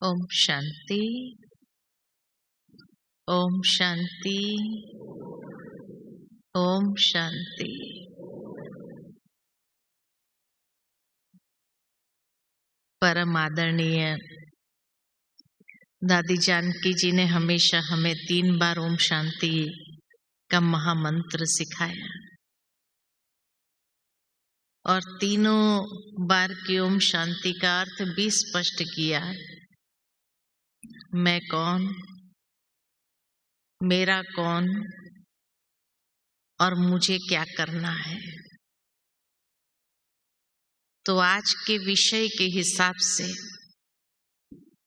ओम शांति। ओम शांति। ओम शांति। परम आदरणीय दादी जानकी जी ने हमेशा हमें 3 बार ओम शांति का महामंत्र सिखाया और तीनों बार की ओम शांति का अर्थ भी स्पष्ट किया। मैं कौन, मेरा कौन और मुझे क्या करना है। तो आज के विषय के हिसाब से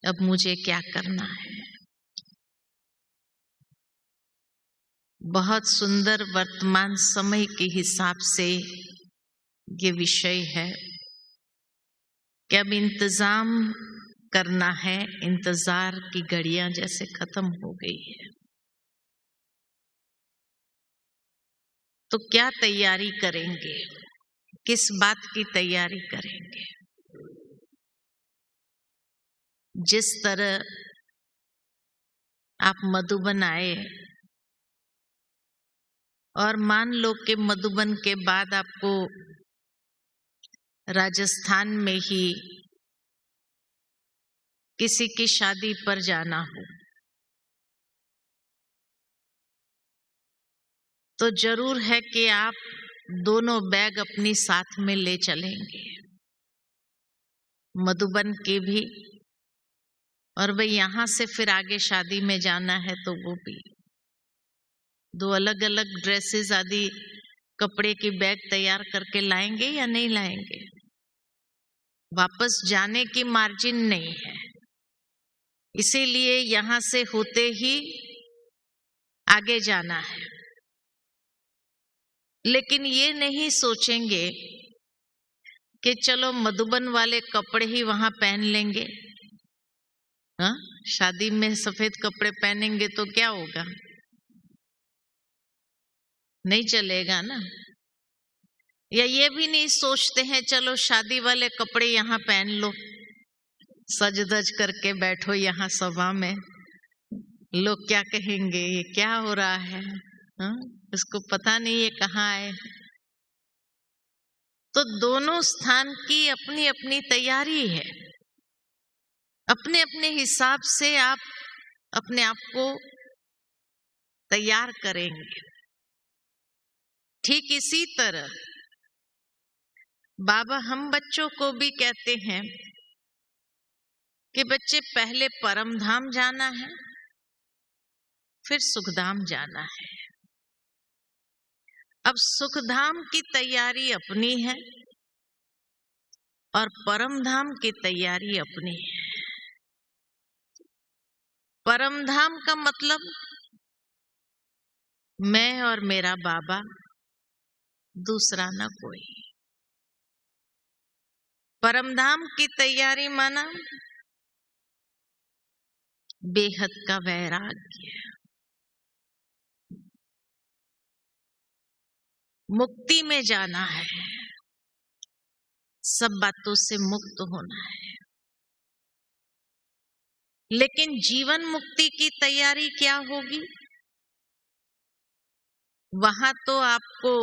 अब मुझे क्या करना है। बहुत सुंदर वर्तमान समय के हिसाब से ये विषय है कि अब इंतजाम करना है। इंतजार की घड़ियां जैसे खत्म हो गई है, तो क्या तैयारी करेंगे, किस बात की तैयारी करेंगे। जिस तरह आप मधुबन आए और मान लो कि मधुबन के बाद आपको राजस्थान में ही किसी की शादी पर जाना हो, तो जरूर है कि आप दोनों बैग अपनी साथ में ले चलेंगे, मधुबन के भी, और भाई यहाँ से फिर आगे शादी में जाना है तो वो भी। 2 अलग अलग ड्रेसेस आदि कपड़े की बैग तैयार करके लाएंगे या नहीं लाएंगे। वापस जाने की मार्जिन नहीं है, इसीलिए यहाँ से होते ही आगे जाना है। लेकिन ये नहीं सोचेंगे कि चलो मधुबन वाले कपड़े ही वहां पहन लेंगे। हाँ, शादी में सफेद कपड़े पहनेंगे तो क्या होगा, नहीं चलेगा ना। या ये भी नहीं सोचते हैं चलो शादी वाले कपड़े यहाँ पहन लो, सज धज करके बैठो यहाँ सभा में, लोग क्या कहेंगे, ये क्या हो रहा है। हाँ, इसको पता नहीं ये कहाँ आए। तो दोनों स्थान की अपनी अपनी तैयारी है। अपने अपने हिसाब से आप अपने आप को तैयार करेंगे। ठीक इसी तरह बाबा हम बच्चों को भी कहते हैं कि बच्चे पहले परम धाम जाना है, फिर सुखधाम जाना है। अब सुखधाम की तैयारी अपनी है और परम धाम की तैयारी अपनी है। परम धाम का मतलब मैं और मेरा बाबा, दूसरा न कोई। परम धाम की तैयारी माना बेहद का वैराग्य, मुक्ति में जाना है, सब बातों से मुक्त होना है। लेकिन जीवन मुक्ति की तैयारी क्या होगी, वहां तो आपको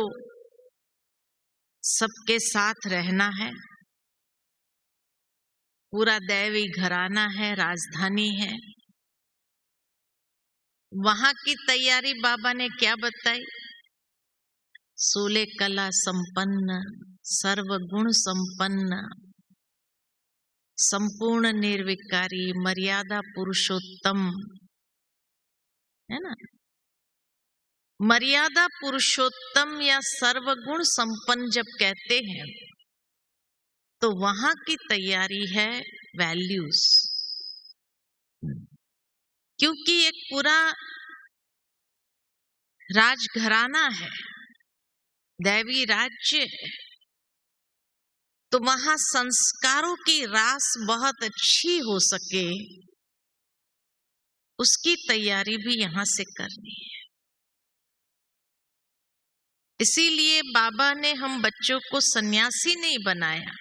सबके साथ रहना है, पूरा दैवी घराना है, राजधानी है। वहां की तैयारी बाबा ने क्या बताई, 16 कला संपन्न, सर्वगुण संपन्न, संपूर्ण निर्विकारी, मर्यादा पुरुषोत्तम, है ना। मर्यादा पुरुषोत्तम या सर्वगुण संपन्न जब कहते हैं तो वहां की तैयारी है वैल्यूज। क्योंकि एक पूरा राजघराना है, दैवी राज्य है, तो वहां संस्कारों की रास बहुत अच्छी हो सके, उसकी तैयारी भी यहां से करनी है। इसीलिए बाबा ने हम बच्चों को सन्यासी नहीं बनाया,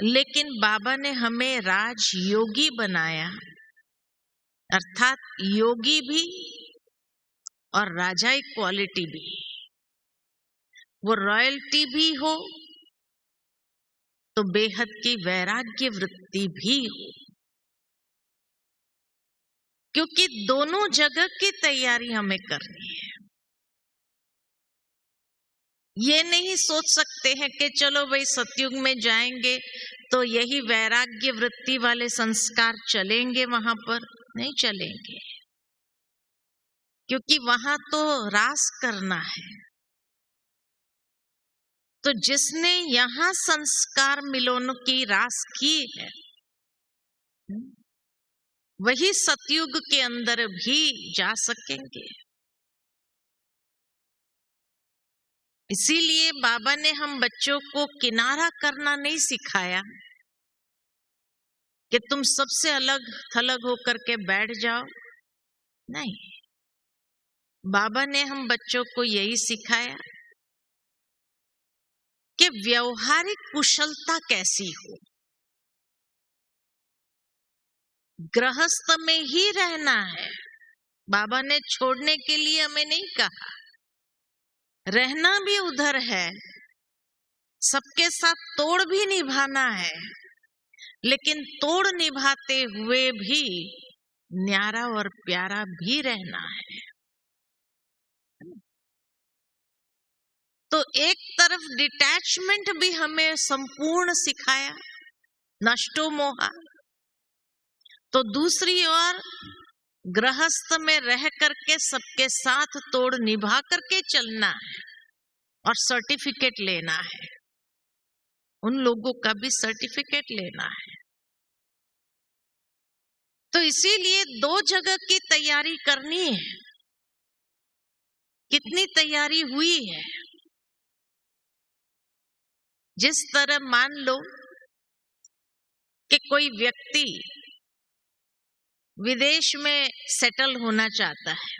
लेकिन बाबा ने हमें राजयोगी बनाया, अर्थात योगी भी और राजाई क्वालिटी भी, वो रॉयल्टी भी हो तो बेहद की वैराग्य वृत्ति भी हो, क्योंकि दोनों जगह की तैयारी हमें करनी है। ये नहीं सोच सकते हैं कि चलो भाई सतयुग में जाएंगे तो यही वैराग्य वृत्ति वाले संस्कार चलेंगे, वहां पर नहीं चलेंगे, क्योंकि वहां तो रास करना है। तो जिसने यहाँ संस्कार मिलों की रास की है, वही सतयुग के अंदर भी जा सकेंगे। इसीलिए बाबा ने हम बच्चों को किनारा करना नहीं सिखाया कि तुम सबसे अलग थलग होकर के बैठ जाओ, नहीं। बाबा ने हम बच्चों को यही सिखाया कि व्यवहारिक कुशलता कैसी हो, गृहस्थ में ही रहना है। बाबा ने छोड़ने के लिए हमें नहीं कहा, रहना भी उधर है, सबके साथ तोड़ भी निभाना है, लेकिन तोड़ निभाते हुए भी न्यारा और प्यारा भी रहना है। तो एक तरफ डिटैचमेंट भी हमें संपूर्ण सिखाया, नष्टो मोहा, तो दूसरी ओर गृहस्थ में रह करके सबके साथ तोड़ निभा करके चलना है और सर्टिफिकेट लेना है, उन लोगों का भी सर्टिफिकेट लेना है। तो इसीलिए दो जगह की तैयारी करनी है। कितनी तैयारी हुई है? जिस तरह मान लो कि कोई व्यक्ति विदेश में सेटल होना चाहता है,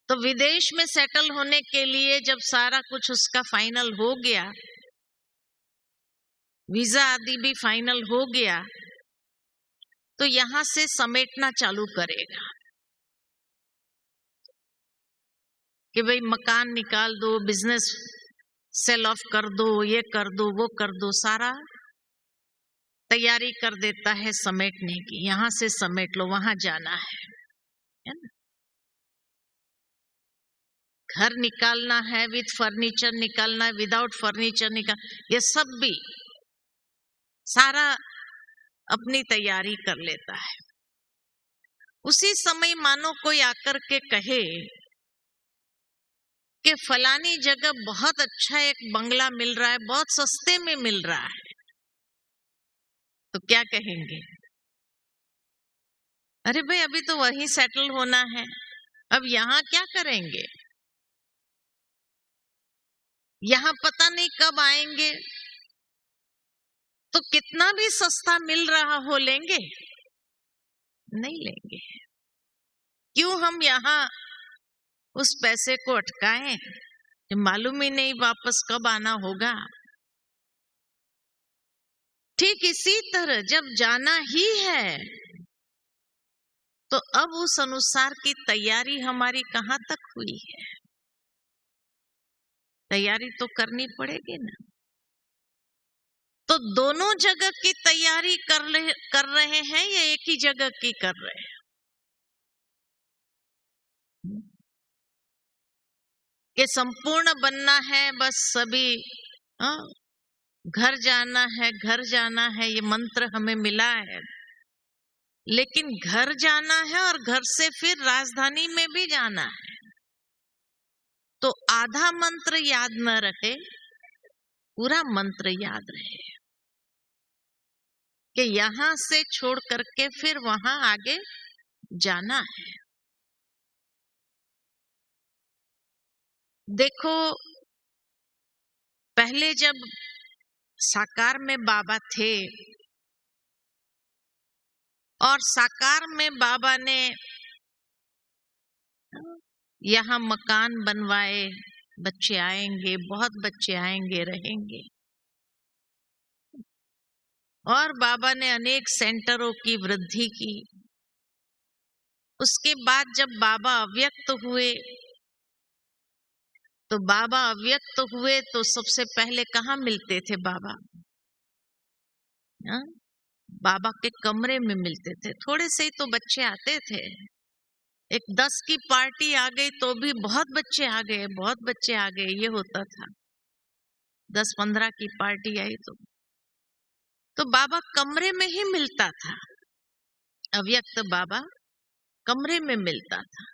तो विदेश में सेटल होने के लिए जब सारा कुछ उसका फाइनल हो गया, वीजा आदि भी फाइनल हो गया, तो यहां से समेटना चालू करेगा कि भाई मकान निकाल दो, बिजनेस सेल ऑफ कर दो, ये कर दो, वो कर दो, सारा तैयारी कर देता है समेटने की। यहां से समेट लो, वहां जाना है ना। घर निकालना है, विद फर्नीचर निकालना है, विदाउट फर्नीचर निकाल, ये सब भी सारा अपनी तैयारी कर लेता है। उसी समय मानो कोई आकर के कहे कि फलानी जगह बहुत अच्छा एक बंगला मिल रहा है, बहुत सस्ते में मिल रहा है, तो क्या कहेंगे? अरे भाई अभी तो वहीं सेटल होना है, अब यहाँ क्या करेंगे, यहाँ पता नहीं कब आएंगे, तो कितना भी सस्ता मिल रहा हो लेंगे? नहीं लेंगे। क्यों हम यहाँ उस पैसे को अटकाएं, मालूम ही नहीं वापस कब आना होगा। ठीक इसी तरह जब जाना ही है तो अब उस अनुसार की तैयारी हमारी कहाँ तक हुई है? तैयारी तो करनी पड़ेगी ना। तो दोनों जगह की तैयारी कर रहे हैं या एक ही जगह की कर रहे हैं? कि संपूर्ण बनना है, बस सभी घर जाना है, घर जाना है, ये मंत्र हमें मिला है, लेकिन घर जाना है और घर से फिर राजधानी में भी जाना है। तो आधा मंत्र याद न रहे, पूरा मंत्र याद रहे कि यहां से छोड़ करके फिर वहां आगे जाना है। देखो, पहले जब साकार में बाबा थे और साकार में बाबा ने यहाँ मकान बनवाए, बच्चे आएंगे, बहुत बच्चे आएंगे, रहेंगे, और बाबा ने अनेक सेंटरों की वृद्धि की। उसके बाद जब बाबा अव्यक्त हुए तो सबसे पहले कहाँ मिलते थे बाबा? हाँ? बाबा के कमरे में मिलते थे। थोड़े से ही तो बच्चे आते थे। एक 10 की पार्टी आ गई तो भी बहुत बच्चे आ गए, ये होता था। 10-15 की पार्टी आई तो बाबा कमरे में ही मिलता था। अव्यक्त बाबा कमरे में मिलता था।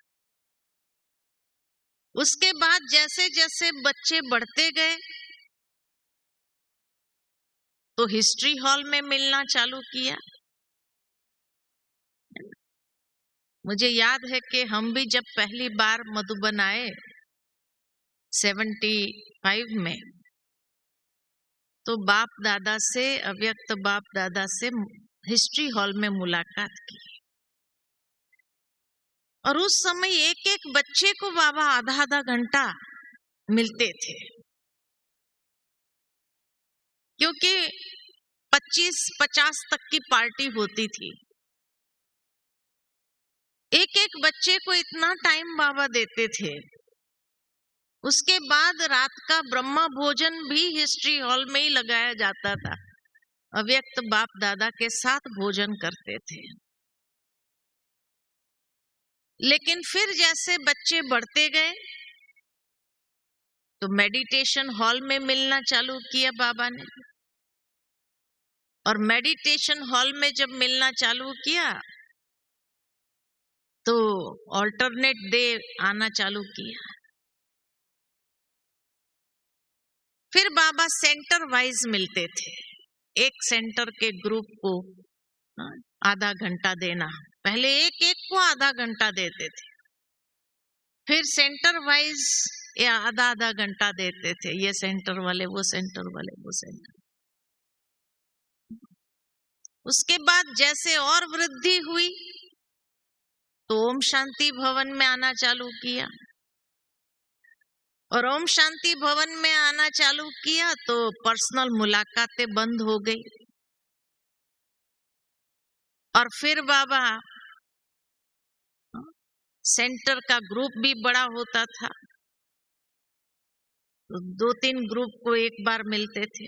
उसके बाद जैसे जैसे बच्चे बढ़ते गए तो हिस्ट्री हॉल में मिलना चालू किया। मुझे याद है कि हम भी जब पहली बार मधुबन आए 75 में, तो अव्यक्त बाप दादा से हिस्ट्री हॉल में मुलाकात की। और उस समय एक एक बच्चे को बाबा आधा घंटा मिलते थे, क्योंकि 25-50 तक की पार्टी होती थी। एक एक बच्चे को इतना टाइम बाबा देते थे। उसके बाद रात का ब्रह्मा भोजन भी हिस्ट्री हॉल में ही लगाया जाता था। अव्यक्त बाप दादा के साथ भोजन करते थे। लेकिन फिर जैसे बच्चे बढ़ते गए तो मेडिटेशन हॉल में मिलना चालू किया बाबा ने। और मेडिटेशन हॉल में जब मिलना चालू किया तो ऑल्टरनेट डे आना चालू किया। फिर बाबा सेंटर वाइज मिलते थे। एक सेंटर के ग्रुप को आधा घंटा देना। पहले एक एक को आधा घंटा देते थे, फिर सेंटर वाइज या आधा घंटा देते थे। ये सेंटर वाले, वो सेंटर वाले, वो सेंटर। उसके बाद जैसे और वृद्धि हुई तो ओम शांति भवन में आना चालू किया। और ओम शांति भवन में आना चालू किया तो पर्सनल मुलाकातें बंद हो गई। और फिर बाबा सेंटर का ग्रुप भी बड़ा होता था, तो 2-3 ग्रुप को एक बार मिलते थे।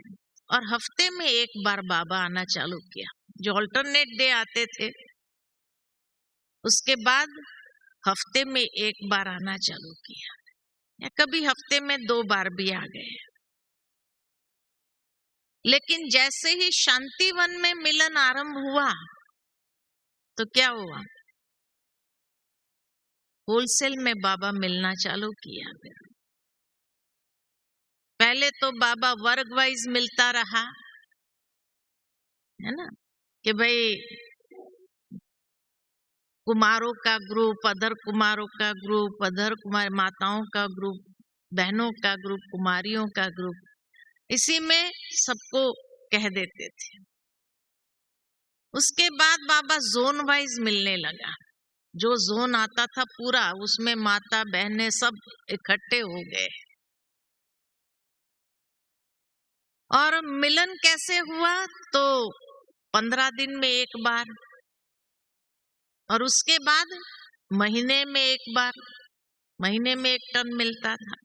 और हफ्ते में एक बार बाबा आना चालू किया। जो अल्टरनेट डे आते थे उसके बाद हफ्ते में एक बार आना चालू किया, या कभी हफ्ते में 2 बार भी आ गए। लेकिन जैसे ही शांतिवन में मिलन आरंभ हुआ तो क्या हुआ? होलसेल में बाबा मिलना चालू किया। पहले तो बाबा वर्ग वाइज मिलता रहा, है ना, कि भाई कुमारों का ग्रुप, अदर कुमारों का ग्रुप, अदर कुमार माताओं का ग्रुप, बहनों का ग्रुप, कुमारियों का ग्रुप, इसी में सबको कह देते थे। उसके बाद बाबा जोन वाइज मिलने लगा। जो जोन आता था पूरा, उसमें माता बहनें सब इकट्ठे हो गए। और मिलन कैसे हुआ? तो 15 दिन में एक बार, और उसके बाद महीने में एक बार, महीने में 1 टन मिलता था।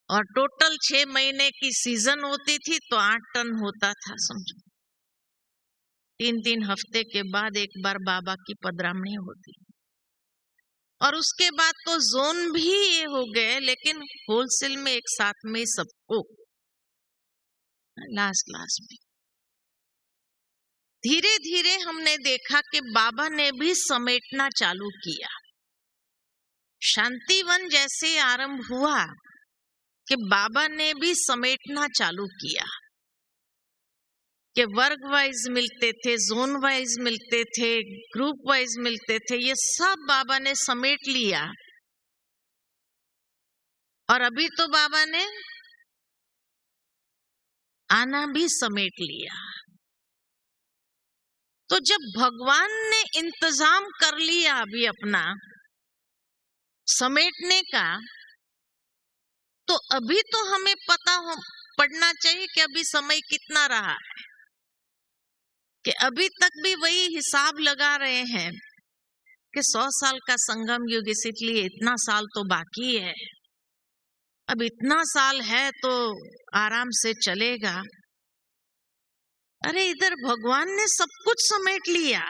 और टोटल 6 महीने की सीजन होती थी तो 8 टन होता था, समझो। 3-3 हफ्ते के बाद एक बार बाबा की पधरामणी होती। और उसके बाद तो जोन भी ये हो गए, लेकिन होलसेल में एक साथ में सबको लास्ट में। धीरे धीरे हमने देखा कि बाबा ने भी समेटना चालू किया। शांतिवन जैसे आरंभ हुआ कि बाबा ने भी समेटना चालू किया, कि वर्ग वाइज मिलते थे, जोन वाइज मिलते थे, ग्रुप वाइज मिलते थे, ये सब बाबा ने समेट लिया। और अभी तो बाबा ने आना भी समेट लिया। तो जब भगवान ने इंतजाम कर लिया अभी अपना समेटने का, तो अभी तो हमें पता पढ़ना चाहिए कि अभी समय कितना रहा है, कि अभी तक भी वही हिसाब लगा रहे हैं कि 100 साल का संगम युग, इसलिए इतना साल तो बाकी है, अब इतना साल है तो आराम से चलेगा। अरे इधर भगवान ने सब कुछ समेट लिया,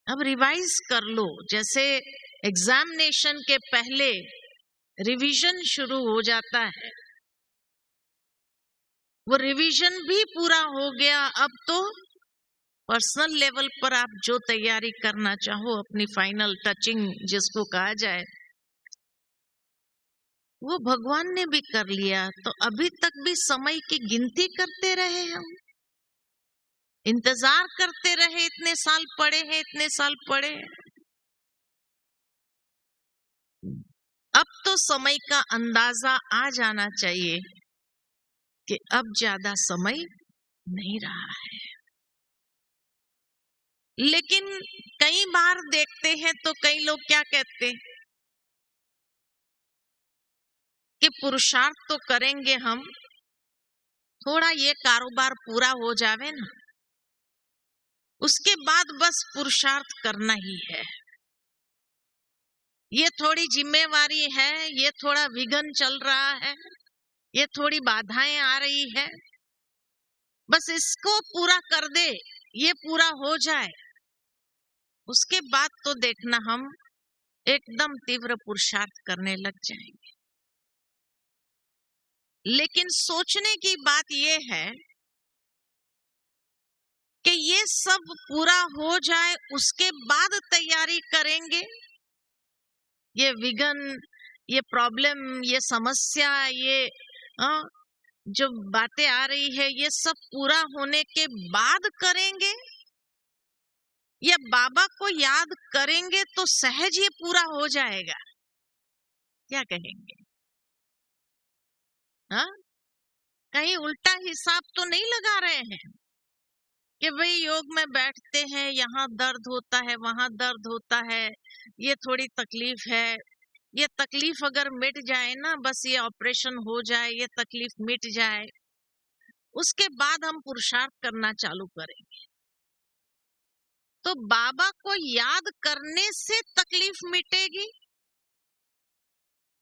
अब रिवाइज कर लो। जैसे एग्जामिनेशन के पहले रिवीजन शुरू हो जाता है, वो रिवीजन भी पूरा हो गया। अब तो पर्सनल लेवल पर आप जो तैयारी करना चाहो, अपनी फाइनल टचिंग जिसको कहा जाए, वो भगवान ने भी कर लिया। तो अभी तक भी समय की गिनती करते रहे, हम इंतजार करते रहे, इतने साल पड़े हैं, इतने साल पड़े हैं। अब तो समय का अंदाजा आ जाना चाहिए कि अब ज्यादा समय नहीं रहा है। लेकिन कई बार देखते हैं तो कई लोग क्या कहते हैं कि पुरुषार्थ तो करेंगे हम, थोड़ा ये कारोबार पूरा हो जावे ना, उसके बाद बस पुरुषार्थ करना ही है। ये थोड़ी जिम्मेवारी है, ये थोड़ा विघ्न चल रहा है, ये थोड़ी बाधाएं आ रही है, बस इसको पूरा कर दे, ये पूरा हो जाए, उसके बाद तो देखना हम एकदम तीव्र पुरुषार्थ करने लग जाएंगे। लेकिन सोचने की बात यह है कि ये सब पूरा हो जाए उसके बाद तैयारी करेंगे। ये विघ्न, ये प्रॉब्लम, ये समस्या, ये जो बातें आ रही है, ये सब पूरा होने के बाद करेंगे, या बाबा को याद करेंगे तो सहज ये पूरा हो जाएगा? क्या कहेंगे? हाँ, कहीं उल्टा हिसाब तो नहीं लगा रहे हैं कि भाई योग में बैठते हैं, यहाँ दर्द होता है, वहां दर्द होता है, ये थोड़ी तकलीफ है, ये तकलीफ अगर मिट जाए ना, बस ये ऑपरेशन हो जाए, ये तकलीफ मिट जाए, उसके बाद हम पुरुषार्थ करना चालू करेंगे। तो बाबा को याद करने से तकलीफ मिटेगी,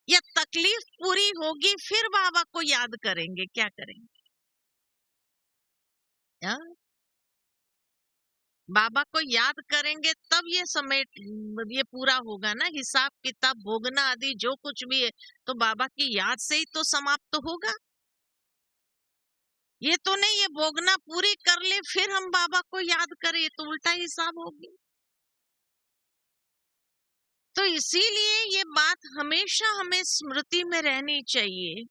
या तकलीफ पूरी होगी फिर बाबा को याद करेंगे? क्या करेंगे? या? बाबा को याद करेंगे तब ये समय ये पूरा होगा ना, हिसाब किताब भोगना आदि जो कुछ भी है तो बाबा की याद से ही तो समाप्त होगा। ये तो नहीं ये भोगना पूरी कर ले फिर हम बाबा को याद करें, तो उल्टा हिसाब होगी। तो इसीलिए ये बात हमेशा हमें स्मृति में रहनी चाहिए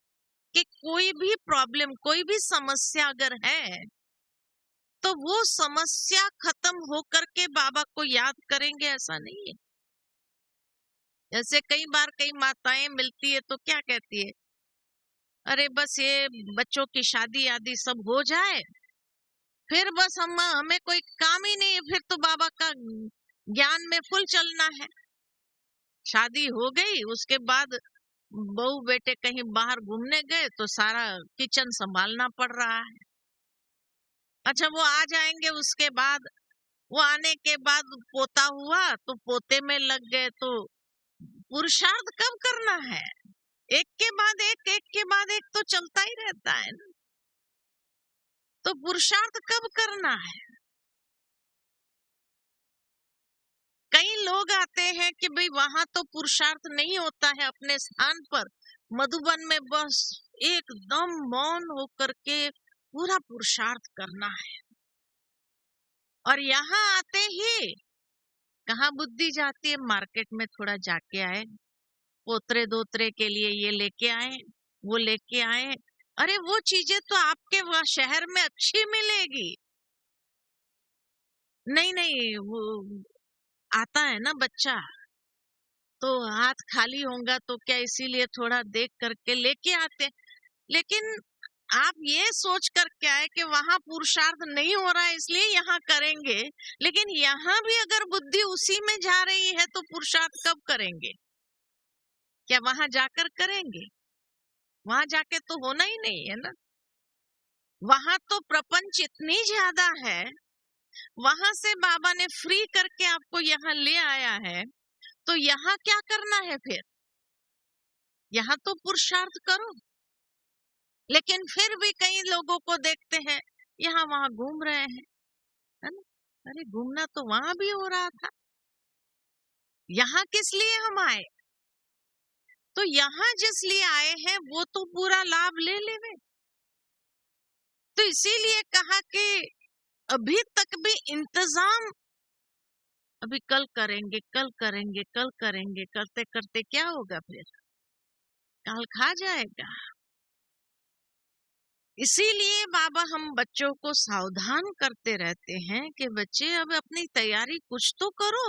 कि कोई भी प्रॉब्लम, कोई भी समस्या अगर है तो वो समस्या खत्म होकर के बाबा को याद करेंगे, ऐसा नहीं है। जैसे कई बार कई माताएं मिलती है तो क्या कहती है, अरे बस ये बच्चों की शादी आदि सब हो जाए, फिर बस हमें कोई काम ही नहीं है, फिर तो बाबा का ज्ञान में फुल चलना है। शादी हो गई, उसके बाद बहू बेटे कहीं बाहर घूमने गए तो सारा किचन संभालना पड़ रहा है। अच्छा वो आ जाएंगे, उसके बाद वो आने के बाद पोता हुआ तो पोते में लग गए, तो पुरुषार्थ कब करना है? एक के बाद एक के बाद एक तो चलता ही रहता है ना, तो पुरुषार्थ कब करना है? कई लोग आते हैं कि भाई वहां तो पुरुषार्थ नहीं होता है, अपने स्थान पर मधुबन में बस एकदम मौन होकर के पूरा पुरुषार्थ करना है, और यहाँ आते ही कहाँ बुद्धि जाती है, मार्केट में थोड़ा जाके आए, पोतरे दोतरे के लिए ये लेके आए, वो लेके आए। अरे वो चीजें तो आपके वह शहर में अच्छी मिलेगी। नहीं नहीं, वो आता है ना बच्चा, तो हाथ खाली होगा तो क्या, इसीलिए थोड़ा देख करके लेके आते। लेकिन आप ये सोच कर क्या है कि वहां पुरुषार्थ नहीं हो रहा है इसलिए यहाँ करेंगे, लेकिन यहाँ भी अगर बुद्धि उसी में जा रही है तो पुरुषार्थ कब करेंगे? क्या वहां जाकर करेंगे? वहां जाके तो होना ही नहीं है ना। वहां तो प्रपंच इतनी ज्यादा है, वहां से बाबा ने फ्री करके आपको यहाँ ले आया है, तो यहाँ क्या करना है फिर? यहाँ तो पुरुषार्थ करो। लेकिन फिर भी कई लोगों को देखते हैं यहाँ वहां घूम रहे हैं, है ना। अरे घूमना तो वहां भी हो रहा था, यहाँ किस लिए हम आए? तो यहाँ जिस लिए आए हैं वो तो पूरा लाभ ले लेवे। तो इसीलिए कहा कि अभी तक भी इंतजाम अभी कल करेंगे, कल करेंगे, कल करेंगे, करते करते क्या होगा फिर? काल खा जाएगा। इसीलिए बाबा हम बच्चों को सावधान करते रहते हैं कि बच्चे अब अपनी तैयारी कुछ तो करो,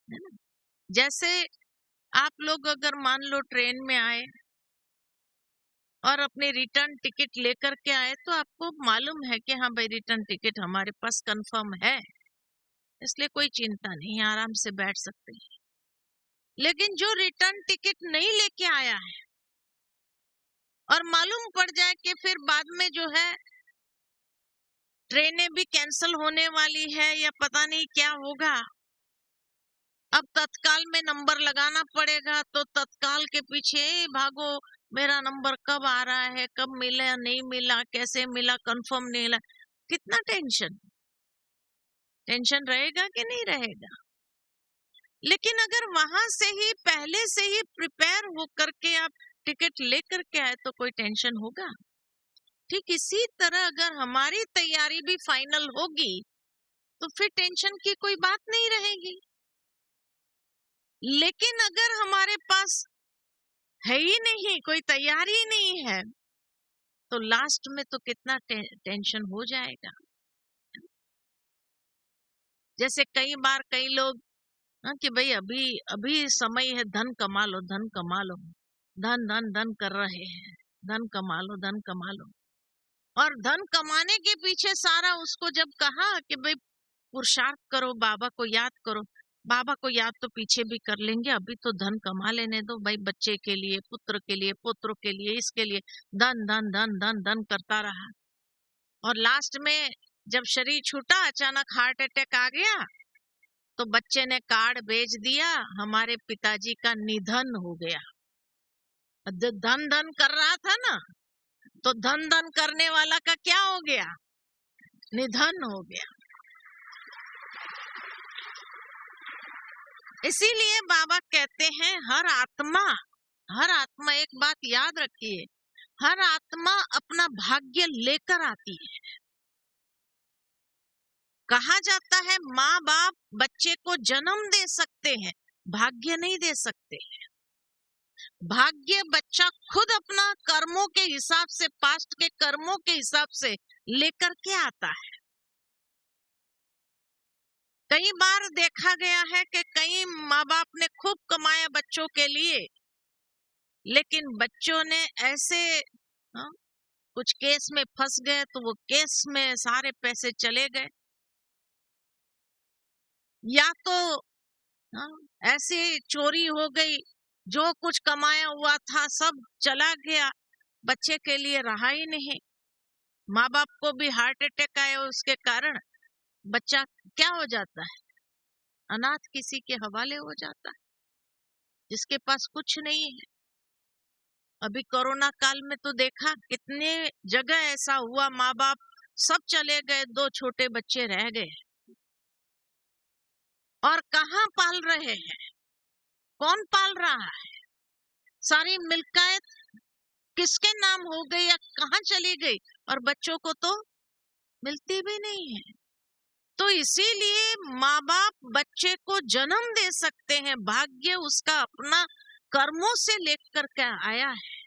है ना। जैसे आप लोग अगर मान लो ट्रेन में आए और अपने रिटर्न टिकट लेकर के आए, तो आपको मालूम है कि हाँ भाई रिटर्न टिकट हमारे पास कंफर्म है, इसलिए कोई चिंता नहीं, आराम से बैठ सकते हैं। लेकिन जो रिटर्न टिकट नहीं लेके आया है और मालूम पड़ जाए कि फिर बाद में जो है ट्रेनें भी कैंसिल होने वाली है या पता नहीं क्या होगा, अब तत्काल में नंबर लगाना पड़ेगा, तो तत्काल के पीछे भागो, मेरा नंबर कब आ रहा है, कब मिला नहीं मिला, कैसे मिला, कंफर्म नहीं मिला। कितना टेंशन, टेंशन रहेगा कि नहीं रहेगा? लेकिन अगर वहां से ही पहले से ही प्रिपेयर होकर के आप टिकट लेकर के आए तो कोई टेंशन होगा? ठीक इसी तरह अगर हमारी तैयारी भी फाइनल होगी तो फिर टेंशन की कोई बात नहीं रहेगी। लेकिन अगर हमारे पास है ही नहीं, कोई तैयारी ही नहीं है, तो लास्ट में तो कितना टेंशन हो जाएगा। जैसे कई बार कई लोग कि भाई अभी अभी समय है, धन कमा लो, धन कमा लो, धन धन धन कर रहे हैं, धन कमा लो, धन कमा लो। और धन कमाने के पीछे सारा उसको जब कहा कि भाई पुरुषार्थ करो, बाबा को याद करो, बाबा को याद तो पीछे भी कर लेंगे, अभी तो धन कमा लेने दो भाई, बच्चे के लिए, पुत्र के लिए, पुत्रों के लिए, इसके लिए धन धन धन धन धन करता रहा। और लास्ट में जब शरीर छूटा, अचानक हार्ट अटैक आ गया, तो बच्चे ने कार्ड भेज दिया, हमारे पिताजी का निधन हो गया। धन धन कर रहा था ना, तो धन धन करने वाला का क्या हो गया? निधन हो गया। इसीलिए बाबा कहते हैं हर आत्मा, एक बात याद रखिए, हर आत्मा अपना भाग्य लेकर आती है। कहा जाता है माँ बाप बच्चे को जन्म दे सकते हैं, भाग्य नहीं दे सकते हैं। भाग्य बच्चा खुद अपना कर्मों के हिसाब से, पास्ट के कर्मों के हिसाब से लेकर के आता है। कई बार देखा गया है कि कई माँ बाप ने खूब कमाया बच्चों के लिए, लेकिन बच्चों ने ऐसे कुछ केस में फंस गए तो वो केस में सारे पैसे चले गए, या तो ऐसे चोरी हो गई, जो कुछ कमाया हुआ था सब चला गया, बच्चे के लिए रहा ही नहीं। माँ बाप को भी हार्ट अटैक आया, उसके कारण बच्चा क्या हो जाता है? अनाथ किसी के हवाले हो जाता है, जिसके पास कुछ नहीं है। अभी कोरोना काल में तो देखा कितने जगह ऐसा हुआ, माँ बाप सब चले गए, 2 छोटे बच्चे रह गए। और कहाँ पाल रहे हैं? कौन पाल रहा है? सारी मिल्कियत किसके नाम हो गई या कहाँ चली गई? और बच्चों को तो मिलती भी नहीं है। तो इसीलिए माँ बाप बच्चे को जन्म दे सकते हैं, भाग्य उसका अपना कर्मों से लेकर के आया है।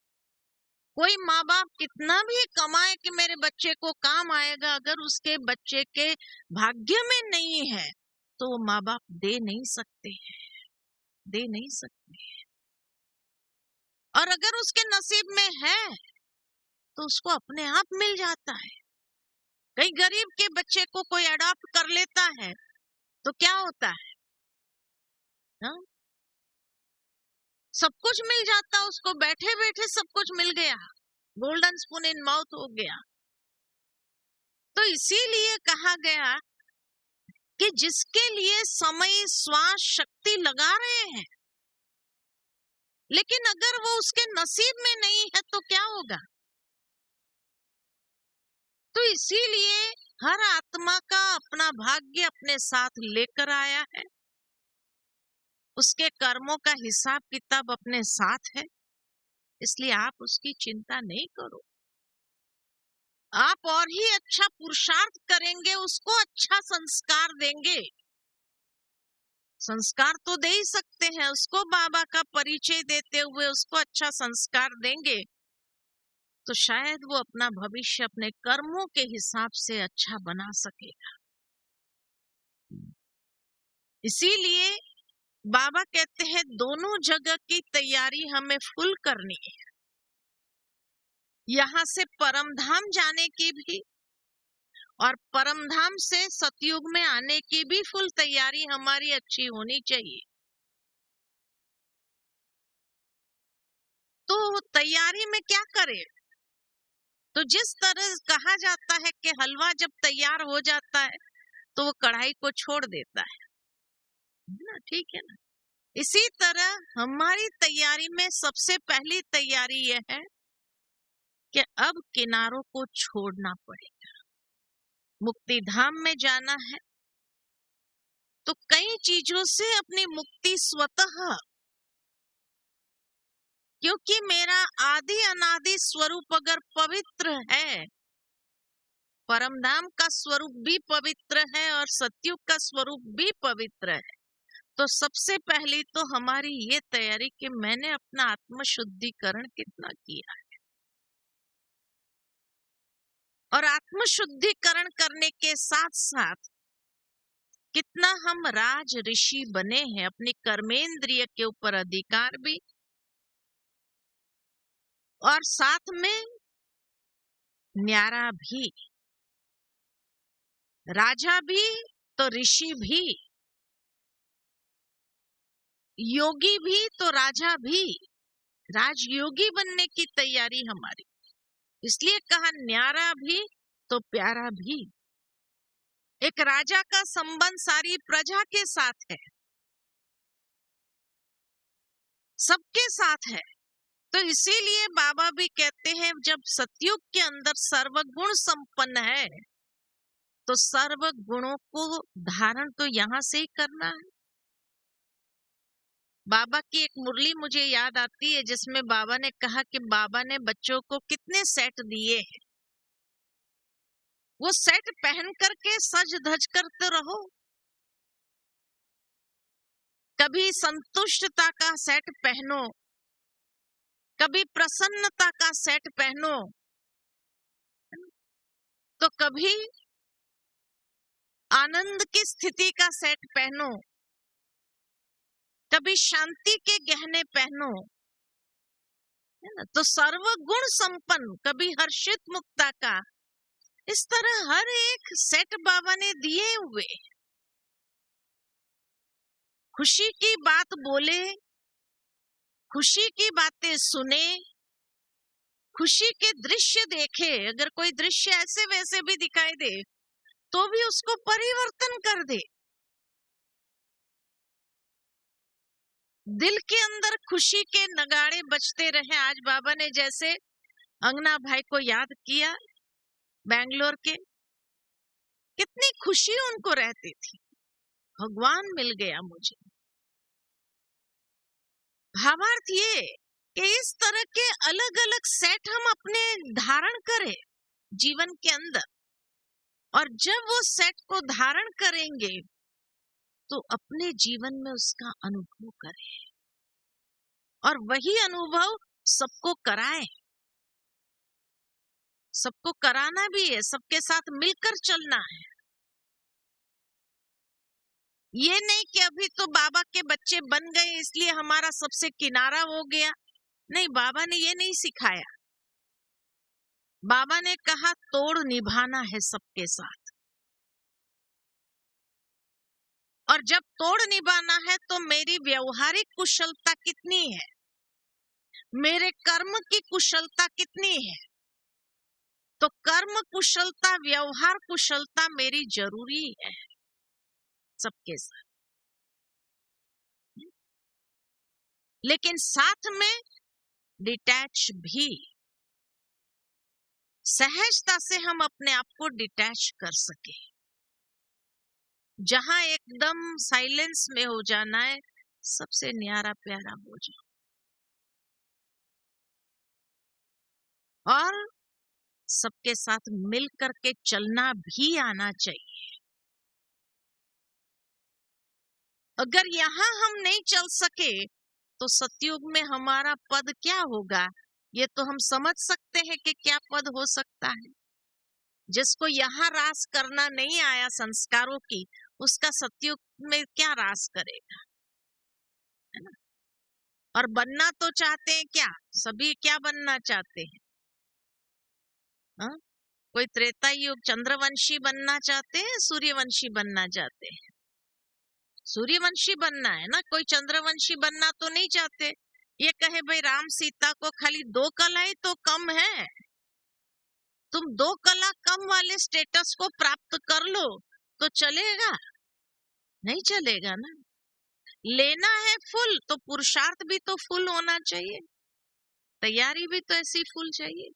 कोई माँ बाप कितना भी कमाए कि मेरे बच्चे को काम आएगा, अगर उसके बच्चे के भाग्य में नहीं है तो वो माँ बाप दे नहीं सकते हैं, दे नहीं सकते हैं। और अगर उसके नसीब में है तो उसको अपने आप मिल जाता है। कई गरीब के बच्चे को कोई अडॉप्ट कर लेता है तो क्या होता है? सब कुछ मिल जाता उसको, बैठे बैठे सब कुछ मिल गया, गोल्डन स्पून इन माउथ हो गया। तो इसीलिए कहा गया कि जिसके लिए समय, श्वास, शक्ति लगा रहे हैं, लेकिन अगर वो उसके नसीब में नहीं है तो क्या होगा? तो इसीलिए हर आत्मा का अपना भाग्य अपने साथ लेकर आया है, उसके कर्मों का हिसाब किताब अपने साथ है, इसलिए आप उसकी चिंता नहीं करो। आप और ही अच्छा पुरुषार्थ करेंगे, उसको अच्छा संस्कार देंगे। संस्कार तो दे ही सकते हैं, उसको बाबा का परिचय देते हुए उसको अच्छा संस्कार देंगे तो शायद वो अपना भविष्य अपने कर्मों के हिसाब से अच्छा बना सकेगा। इसीलिए बाबा कहते हैं दोनों जगह की तैयारी हमें फुल करनी है, यहाँ से परमधाम जाने की भी और परमधाम से सतयुग में आने की भी फुल तैयारी हमारी अच्छी होनी चाहिए। तो तैयारी में क्या करें? तो जिस तरह कहा जाता है कि हलवा जब तैयार हो जाता है तो वो कढ़ाई को छोड़ देता है ना, ठीक है ना। इसी तरह हमारी तैयारी में सबसे पहली तैयारी यह है कि अब किनारों को छोड़ना पड़ेगा। मुक्ति धाम में जाना है तो कई चीजों से अपनी मुक्ति स्वतः, क्योंकि मेरा आदि अनादि स्वरूप अगर पवित्र है, परमधाम का स्वरूप भी पवित्र है और सतयुग का स्वरूप भी पवित्र है, तो सबसे पहली तो हमारी ये तैयारी कि मैंने अपना आत्मशुद्धिकरण कितना किया है, और आत्मशुद्धिकरण करने के साथ साथ कितना हम राज ऋषि बने हैं, अपनी कर्मेंद्रिय के ऊपर अधिकार भी और साथ में न्यारा भी, राजा भी तो ऋषि भी, योगी भी तो राजा भी, राजयोगी बनने की तैयारी हमारी। इसलिए कहा न्यारा भी तो प्यारा भी। एक राजा का संबंध सारी प्रजा के साथ है, सबके साथ है। तो इसीलिए बाबा भी कहते हैं जब सतयुग के अंदर सर्वगुण संपन्न है तो सर्व गुणों को धारण तो यहाँ से ही करना है। बाबा की एक मुरली मुझे याद आती है जिसमें बाबा ने कहा कि बाबा ने बच्चों को कितने सेट दिए हैं, वो सेट पहन करके सज धज करते रहो। कभी संतुष्टता का सेट पहनो, कभी प्रसन्नता का सेट पहनो, तो कभी आनंद की स्थिति का सेट पहनो, कभी शांति के गहने पहनो, है ना। तो सर्वगुण संपन्न, कभी हर्षित मुक्ता का, इस तरह हर एक सेट बाबा ने दिए हुए। खुशी की बात बोले, खुशी की बातें सुने, खुशी के दृश्य देखे, अगर कोई दृश्य ऐसे वैसे भी दिखाई दे तो भी उसको परिवर्तन कर दे। दिल के अंदर खुशी के नगाड़े बजते रहे। आज बाबा ने जैसे अंगना भाई को याद किया, बेंगलोर के, कितनी खुशी उनको रहती थी, भगवान मिल गया मुझे। भावार्थ ये कि इस तरह के अलग अलग सेट हम अपने धारण करें जीवन के अंदर, और जब वो सेट को धारण करेंगे तो अपने जीवन में उसका अनुभव करें और वही अनुभव सबको कराएं। सबको कराना भी है, सबके साथ मिलकर चलना है। ये नहीं कि अभी तो बाबा के बच्चे बन गए इसलिए हमारा सबसे किनारा हो गया, नहीं, बाबा ने ये नहीं सिखाया। बाबा ने कहा तोड़ निभाना है सबके साथ, और जब तोड़ निभाना है तो मेरी व्यवहारिक कुशलता कितनी है, मेरे कर्म की कुशलता कितनी है। तो कर्म कुशलता, व्यवहार कुशलता मेरी जरूरी है सबके साथ, लेकिन साथ में डिटैच भी, सहजता से हम अपने आप को डिटैच कर सके। जहां एकदम साइलेंस में हो जाना है, सबसे न्यारा प्यारा हो जाओ, और सबके साथ मिल करके चलना भी आना चाहिए। अगर यहाँ हम नहीं चल सके तो सतयुग में हमारा पद क्या होगा, ये तो हम समझ सकते हैं कि क्या पद हो सकता है। जिसको यहाँ रास करना नहीं आया संस्कारों की, उसका सतयुग में क्या रास करेगा, है ना। और बनना तो चाहते हैं क्या, सभी क्या बनना चाहते हैं, हा? कोई त्रेता युग चंद्रवंशी बनना चाहते हैं, सूर्यवंशी बनना चाहते हैं। सूर्यवंशी बनना है ना, कोई चंद्रवंशी बनना तो नहीं चाहते। ये कहे भाई राम सीता को खाली 2 कलाएं तो कम है, तुम 2 कला कम वाले स्टेटस को प्राप्त कर लो तो चलेगा, नहीं चलेगा ना। लेना है फुल तो पुरुषार्थ भी तो फुल होना चाहिए, तैयारी भी तो ऐसी फुल चाहिए।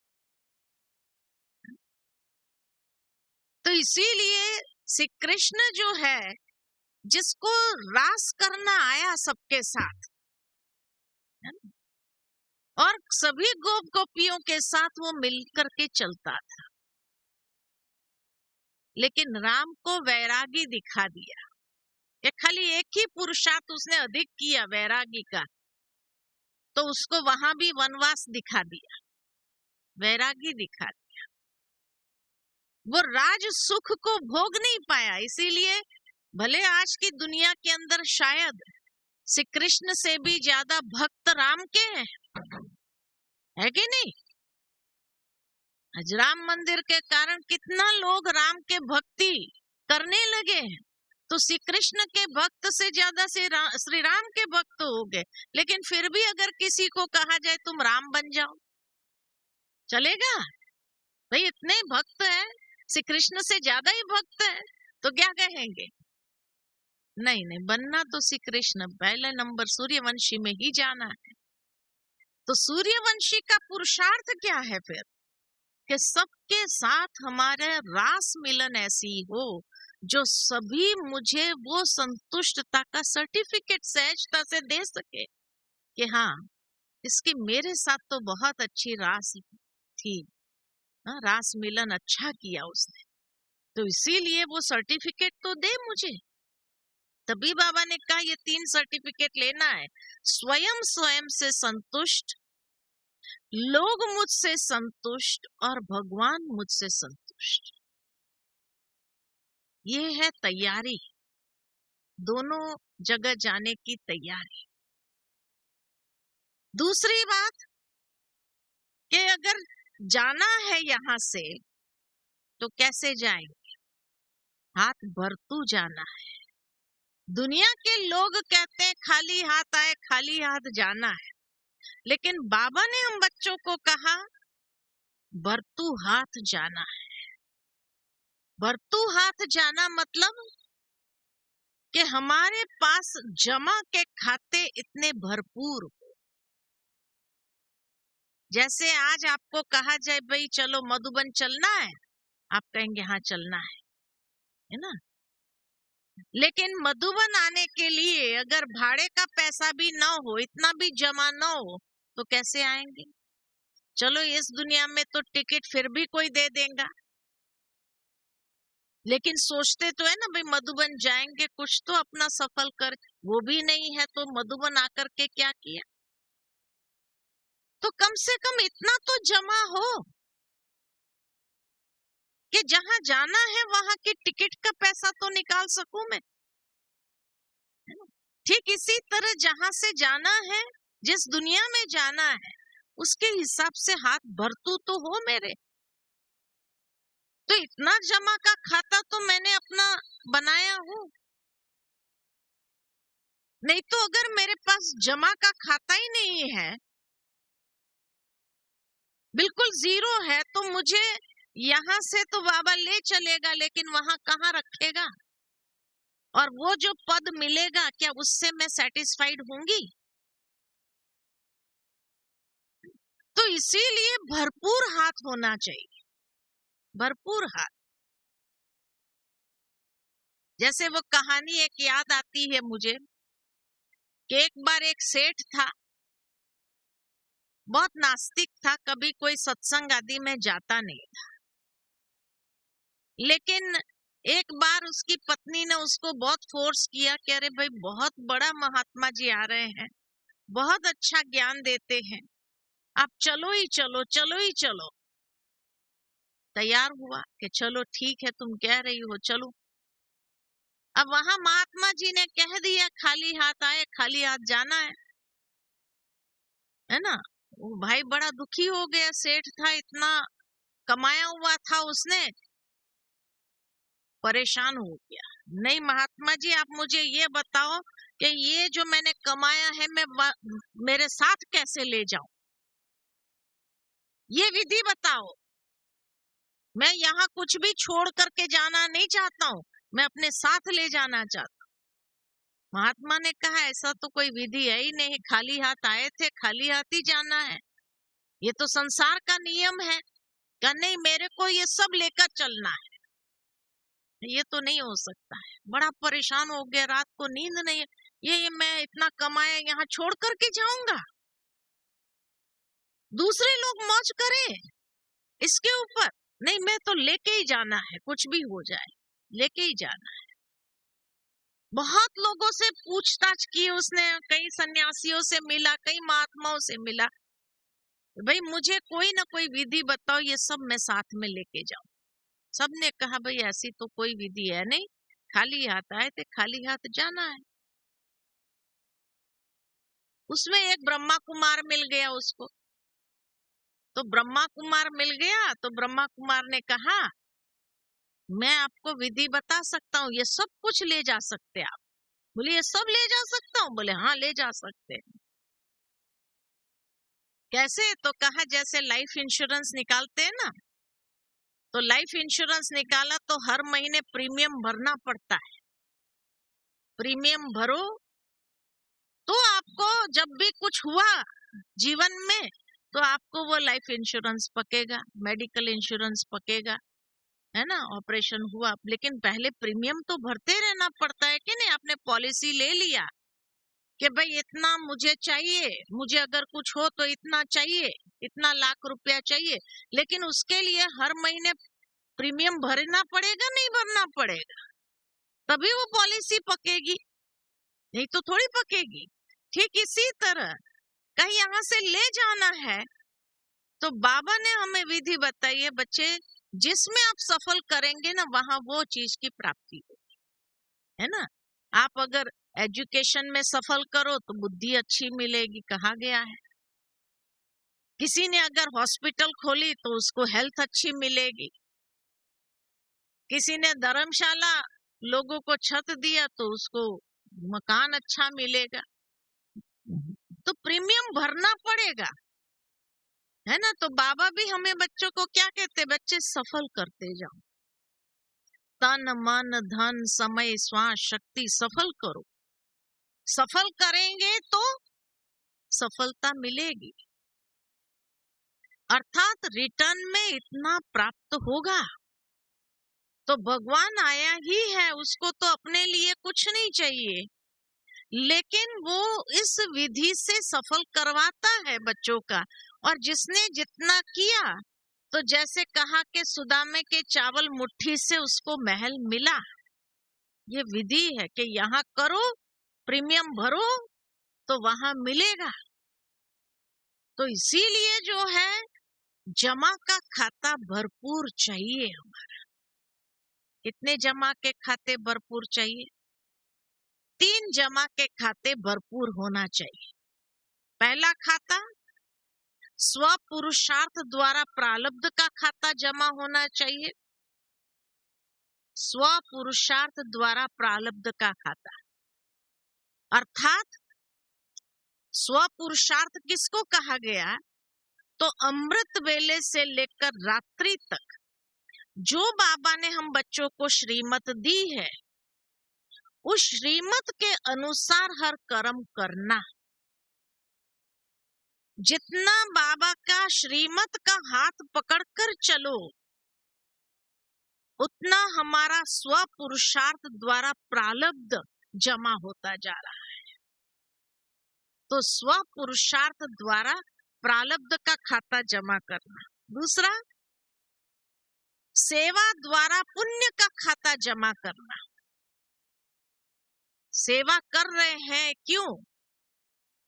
तो इसीलिए श्री कृष्ण जो है, जिसको रास करना आया सबके साथ, है ना? और सभी गोप गोपियों के साथ वो मिलकर के चलता था, लेकिन राम को वैरागी दिखा दिया कि खाली एक ही पुरुषार्थ उसने अधिक किया वैरागी का, तो उसको वहां भी वनवास दिखा दिया, वैरागी दिखा दिया। वो राज सुख को भोग नहीं पाया, इसीलिए भले आज की दुनिया के अंदर शायद श्री कृष्ण से भी ज्यादा भक्त राम के हैं, है कि नहीं। आज राम मंदिर के कारण कितना लोग राम के भक्ति करने लगे हैं, तो श्री कृष्ण के भक्त से ज्यादा श्री राम के भक्त हो गए। लेकिन फिर भी अगर किसी को कहा जाए तुम राम बन जाओ, चलेगा भाई, इतने भक्त है, श्री कृष्ण से ज्यादा ही भक्त है, तो क्या कहेंगे। नहीं नहीं, बनना तो श्री कृष्ण पहले नंबर, सूर्यवंशी में ही जाना है। तो सूर्यवंशी का पुरुषार्थ क्या है फिर, कि सबके साथ हमारे रास मिलन ऐसी हो जो सभी मुझे वो संतुष्टता का सर्टिफिकेट सहजता से दे सके कि हाँ, इसकी मेरे साथ तो बहुत अच्छी रास थी, रास मिलन अच्छा किया उसने, तो इसीलिए वो सर्टिफिकेट तो दे मुझे। तभी बाबा ने कहा ये 3 सर्टिफिकेट लेना है, स्वयं स्वयं से संतुष्ट, लोग मुझसे संतुष्ट, और भगवान मुझसे संतुष्ट। ये है तैयारी, दोनों जगह जाने की तैयारी। दूसरी बात कि अगर जाना है यहाँ से तो कैसे जाएंगे, हाथ भरतू जाना है। दुनिया के लोग कहते हैं खाली हाथ आए खाली हाथ जाना है, लेकिन बाबा ने हम बच्चों को कहा भरतू हाथ जाना है। भरतू हाथ जाना मतलब कि हमारे पास जमा के खाते इतने भरपूर हो। जैसे आज आपको कहा जाए भाई चलो मधुबन चलना है, आप कहेंगे हाँ चलना है ना। लेकिन मधुबन आने के लिए अगर भाड़े का पैसा भी ना हो, इतना भी जमा ना हो, तो कैसे आएंगे। चलो इस दुनिया में तो टिकट फिर भी कोई दे देगा, लेकिन सोचते तो है ना भाई मधुबन जाएंगे, कुछ तो अपना सफल कर, वो भी नहीं है तो मधुबन आकर के क्या किया। तो कम से कम इतना तो जमा हो कि जहां जाना है वहां की टिकट का पैसा तो निकाल सकूं मैं। ठीक इसी तरह जहां से जाना है, जिस दुनिया में जाना है, उसके हिसाब से हाथ भरतू तो हो मेरे। तो इतना जमा का खाता तो मैंने अपना बनाया हूं। नहीं तो अगर मेरे पास जमा का खाता ही नहीं है बिल्कुल जीरो है, तो मुझे यहाँ से तो बाबा ले चलेगा, लेकिन वहां कहाँ रखेगा? और वो जो पद मिलेगा, क्या उससे मैं सेटिस्फाइड होंगी? तो इसीलिए भरपूर हाथ होना चाहिए, भरपूर हाथ। जैसे वो कहानी एक याद आती है मुझे कि एक बार एक सेठ था, बहुत नास्तिक था, कभी कोई सत्संग आदि में जाता नहीं था। लेकिन एक बार उसकी पत्नी ने उसको बहुत फोर्स किया कि अरे भाई, बहुत बड़ा महात्मा जी आ रहे हैं, बहुत अच्छा ज्ञान देते हैं, आप चलो ही चलो, चलो ही चलो। तैयार हुआ कि चलो ठीक है, तुम कह रही हो, चलो। अब वहां महात्मा जी ने कह दिया खाली हाथ आए, खाली हाथ जाना है ना। वो भाई बड़ा दुखी हो गया, सेठ था, इतना कमाया हुआ था उसने, परेशान हो गया। नहीं महात्मा जी, आप मुझे ये बताओ कि ये जो मैंने कमाया है मैं मेरे साथ कैसे ले जाऊं, ये विधि बताओ। मैं यहाँ कुछ भी छोड़ करके जाना नहीं चाहता हूँ, मैं अपने साथ ले जाना चाहता हूँ। महात्मा ने कहा ऐसा तो कोई विधि है ही नहीं, खाली हाथ आए थे, खाली हाथ ही जाना है, ये तो संसार का नियम है। कहा नहीं, मेरे को ये सब लेकर चलना है, ये तो नहीं हो सकता है। बड़ा परेशान हो गया, रात को नींद नहीं, ये मैं इतना कमाया यहाँ छोड़ करके जाऊंगा, दूसरे लोग मौज करें इसके ऊपर, नहीं मैं तो लेके ही जाना है, कुछ भी हो जाए लेके ही जाना है। बहुत लोगों से पूछताछ की उसने, कई सन्यासियों से मिला, कई महात्माओं से मिला, भाई मुझे कोई ना कोई विधि बताओ, ये सब मैं साथ में लेके जाऊं। सबने कहा भाई ऐसी तो कोई विधि है नहीं, खाली हाथ आए थे, खाली हाथ जाना है। उसमें एक ब्रह्मा कुमार मिल गया उसको, तो ब्रह्मा कुमार मिल गया तो ब्रह्मा कुमार ने कहा मैं आपको विधि बता सकता हूँ, ये सब कुछ ले जा सकते आप। बोले ये सब ले जा सकता हूँ? बोले हाँ ले जा सकते हैं। कैसे? तो कहा जैसे लाइफ इंश्योरेंस निकालते हैं ना, तो लाइफ इंश्योरेंस निकाला तो हर महीने प्रीमियम भरना पड़ता है। प्रीमियम भरो तो आपको जब भी कुछ हुआ जीवन में तो आपको वो लाइफ इंश्योरेंस पकेगा, मेडिकल इंश्योरेंस पकेगा, है ना। ऑपरेशन हुआ, लेकिन पहले प्रीमियम तो भरते रहना पड़ता है कि नहीं। आपने पॉलिसी ले लिया कि भाई इतना मुझे चाहिए, मुझे अगर कुछ हो तो इतना चाहिए, इतना लाख रुपया चाहिए, लेकिन उसके लिए हर महीने प्रीमियम भरना पड़ेगा, नहीं भरना पड़ेगा, तभी वो पॉलिसी पकेगी, नहीं तो थोड़ी पकेगी। ठीक इसी तरह कहीं यहाँ से ले जाना है तो बाबा ने हमें विधि बताई है, बच्चे जिसमें आप सफल करेंगे ना वहां वो चीज की प्राप्ति होगी, है ना। आप अगर एजुकेशन में सफल करो तो बुद्धि अच्छी मिलेगी, कहा गया है। किसी ने अगर हॉस्पिटल खोली तो उसको हेल्थ अच्छी मिलेगी। किसी ने धर्मशाला लोगों को छत दिया तो उसको मकान अच्छा मिलेगा। तो प्रीमियम भरना पड़ेगा, है ना। तो बाबा भी हमें बच्चों को क्या कहते, बच्चे सफल करते जाओ, तन मन धन समय श्वास शक्ति सफल करो। सफल करेंगे तो सफलता मिलेगी, अर्थात रिटर्न में इतना प्राप्त होगा। तो भगवान आया ही है, उसको तो अपने लिए कुछ नहीं चाहिए, लेकिन वो इस विधि से सफल करवाता है बच्चों का। और जिसने जितना किया, तो जैसे कहा कि सुदामे के चावल मुट्ठी से उसको महल मिला, ये विधि है कि यहाँ करो, प्रीमियम भरो तो वहां मिलेगा। तो इसीलिए जो है जमा का खाता भरपूर चाहिए हमारा। कितने जमा के खाते भरपूर चाहिए? 3 जमा के खाते भरपूर होना चाहिए। पहला खाता स्व पुरुषार्थ द्वारा प्रारब्ध का खाता जमा होना चाहिए। स्व पुरुषार्थ द्वारा प्रारब्ध का खाता, अर्थात स्व पुरुषार्थ किसको कहा गया? तो अमृत वेले से लेकर रात्रि तक जो बाबा ने हम बच्चों को श्रीमत दी है, उस श्रीमत के अनुसार हर कर्म करना। जितना बाबा का श्रीमत का हाथ पकड़कर चलो, उतना हमारा स्व पुरुषार्थ द्वारा प्रारब्ध जमा होता जा रहा है। तो स्व पुरुषार्थ द्वारा प्रारब्ध का खाता जमा करना। दूसरा, सेवा द्वारा पुण्य का खाता जमा करना। सेवा कर रहे हैं, क्यों?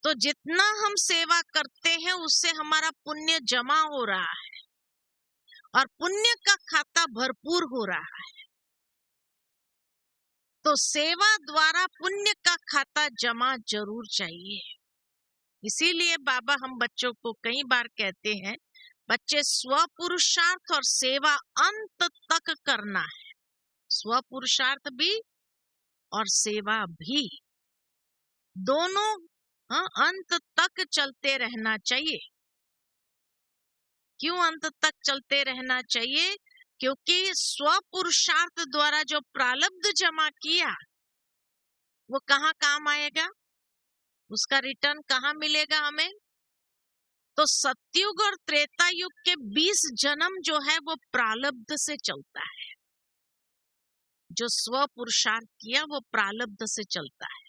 तो जितना हम सेवा करते हैं उससे हमारा पुण्य जमा हो रहा है और पुण्य का खाता भरपूर हो रहा है। तो सेवा द्वारा पुण्य का खाता जमा जरूर चाहिए। इसीलिए बाबा हम बच्चों को कई बार कहते हैं, बच्चे स्व पुरुषार्थ और सेवा अंत तक करना है। स्व पुरुषार्थ भी और सेवा भी, दोनों अंत तक चलते रहना चाहिए। क्यों अंत तक चलते रहना चाहिए? क्योंकि स्व पुरुषार्थ द्वारा जो प्रारब्ध जमा किया वो कहाँ काम आएगा, उसका रिटर्न कहाँ मिलेगा हमें? तो सतयुग और त्रेता युग के 20 जन्म जो है वो प्रारब्ध से चलता है। जो स्व पुरुषार्थ किया वो प्रारब्ध से चलता है।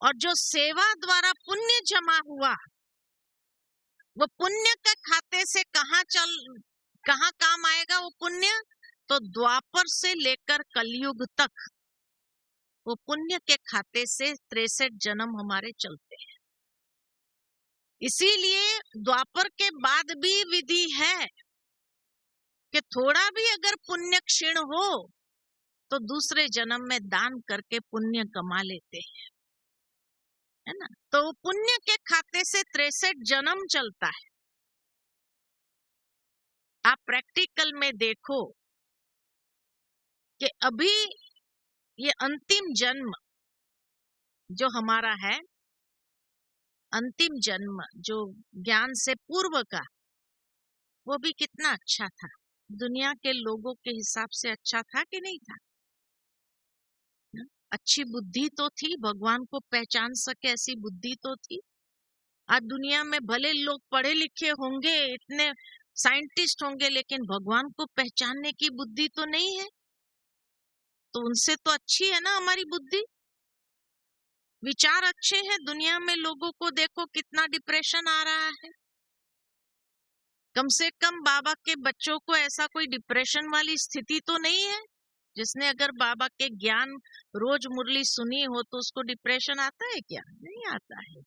और जो सेवा द्वारा पुण्य जमा हुआ वो पुण्य के खाते से कहाँ काम आएगा वो पुण्य? तो द्वापर से लेकर कलयुग तक वो पुण्य के खाते से 63 जन्म हमारे चलते हैं। इसीलिए द्वापर के बाद भी विधि है कि थोड़ा भी अगर पुण्य क्षीण हो तो दूसरे जन्म में दान करके पुण्य कमा लेते हैं, है ना। तो पुण्य के खाते से 63 जन्म चलता है। आप प्रैक्टिकल में देखो कि अभी ये अंतिम जन्म जो हमारा है, अंतिम जन्म जो ज्ञान से पूर्व का, वो भी कितना अच्छा था। दुनिया के लोगों के हिसाब से अच्छा था कि नहीं था? अच्छी बुद्धि तो थी, भगवान को पहचान सके ऐसी बुद्धि तो थी। आज दुनिया में भले लोग पढ़े लिखे होंगे, इतने साइंटिस्ट होंगे, लेकिन भगवान को पहचानने की बुद्धि तो नहीं है। तो उनसे तो अच्छी है ना हमारी बुद्धि, विचार अच्छे हैं। दुनिया में लोगों को देखो कितना डिप्रेशन आ रहा है। कम से कम बाबा के बच्चों को ऐसा कोई डिप्रेशन वाली स्थिति तो नहीं है। जिसने अगर बाबा के ज्ञान रोज मुरली सुनी हो तो उसको डिप्रेशन आता है क्या? नहीं आता है।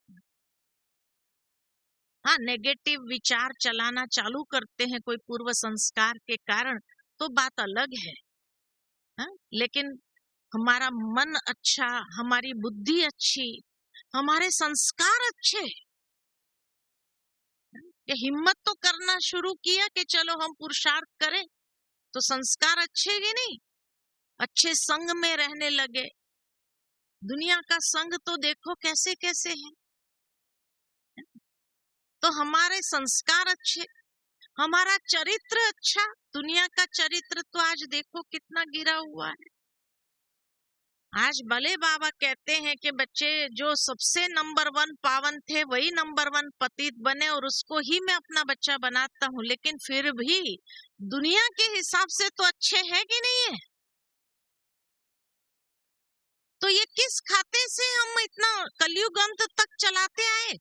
हाँ, नेगेटिव विचार चलाना चालू करते हैं कोई पूर्व संस्कार के कारण, तो बात अलग है। हाँ? लेकिन हमारा मन अच्छा, हमारी बुद्धि अच्छी, हमारे संस्कार अच्छे, कि हिम्मत तो करना शुरू किया कि चलो हम पुरुषार्थ करें, तो संस्कार अच्छे कि नहीं? अच्छे संग में रहने लगे। दुनिया का संग तो देखो कैसे कैसे है। तो हमारे संस्कार अच्छे, हमारा चरित्र अच्छा। दुनिया का चरित्र तो आज देखो कितना गिरा हुआ है। आज भले बाबा कहते हैं कि बच्चे जो सबसे नंबर 1 पावन थे वही नंबर 1 पतित बने और उसको ही मैं अपना बच्चा बनाता हूँ, लेकिन फिर भी दुनिया के हिसाब से तो अच्छे हैं कि नहीं है? तो ये किस खाते से हम इतना कलयुग अंत तक चलाते आए?